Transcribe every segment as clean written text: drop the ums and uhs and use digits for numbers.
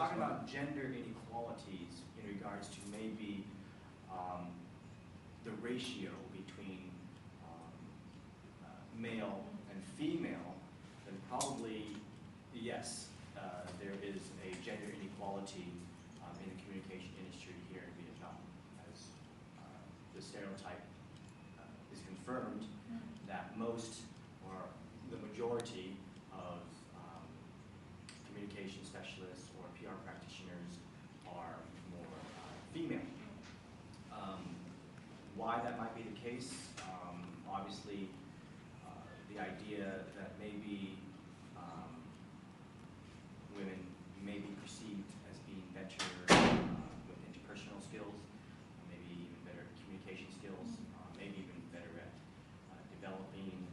talking about gender inequalities in regards to maybe the ratio between male and female, then probably yes, there is a gender inequality in the communication industry here in Vietnam, as the stereotype is confirmed that most or the majority of communication specialists or PR practitioners are more female. Why that might be the case, obviously the idea that maybe women may be perceived as being better with interpersonal skills, maybe even better communication skills, maybe even better at developing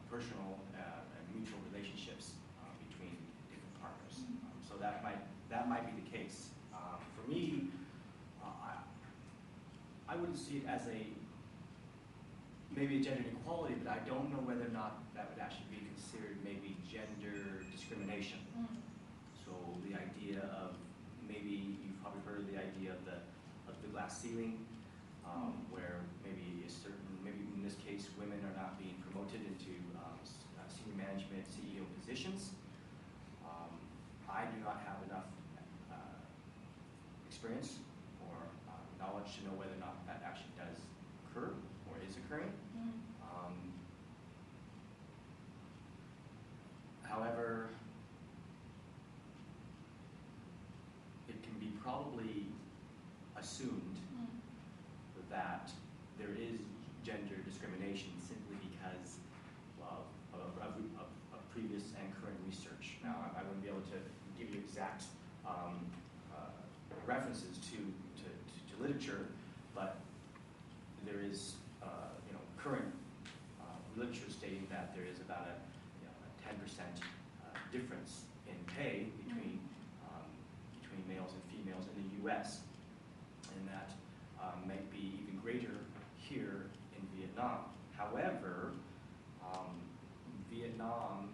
personal and mutual relationships between different partners. So that might be the case. For me, I wouldn't see it as maybe a gender inequality, but I don't know whether or not that would actually be considered maybe gender discrimination. So the idea of, maybe you've probably heard of the idea of the glass ceiling, where maybe maybe in this case, women are not being promoted into senior management, CEO positions. I do not have enough experience or knowledge to know whether or not that actually does occur or is occurring. However, it can be probably assumed that there is gender discrimination simply because of previous and current research. Now, I wouldn't be able to give you exact references to literature, but there is current literature stating that there is about a 10% difference in pay between males and females in the U.S., and that might be even greater here in Vietnam. However, Vietnam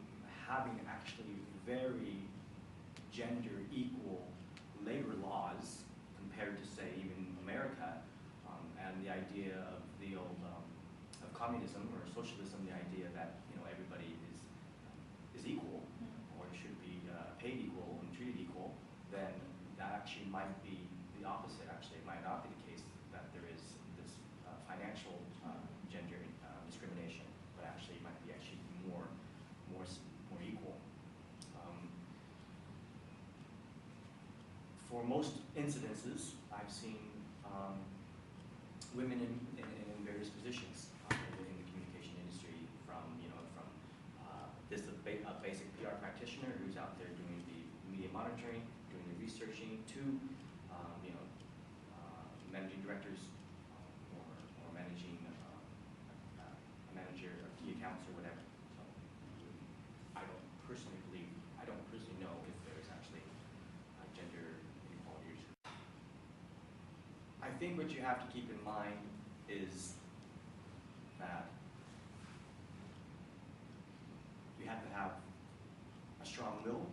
having actually very gender equal labor laws compared to, say, even America, and the idea of the old of communism or socialism, the idea that everybody is equal or should be paid equal and treated equal, then that actually might be the opposite. Actually, it might not be the case that there is this financial gender discrimination, but actually it might be actually more equal. For most incidences, I've seen women in various positions in the communication industry, from just a basic PR practitioner who's out there doing the media monitoring, doing the researching, to managing directors or managing a manager of key accounts or whatever. So I don't personally know if there's actually gender inequality. I think what you have to keep in mind is that you have to have a strong will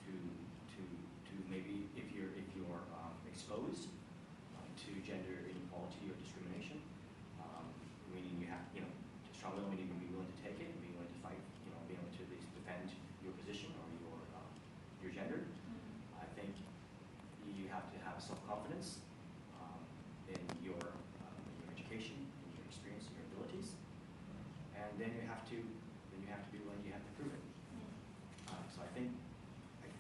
to maybe, if you're exposed to gender inequality or discrimination, meaning you have strong will, meaning you be willing to take it and be willing to fight, be able to at least defend your position or your gender. I think you have to have self-confidence in your education, in your experience, in your abilities, and then you have to be willing. You have to prove it. So I think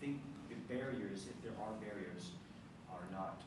the barriers, if there are barriers, are not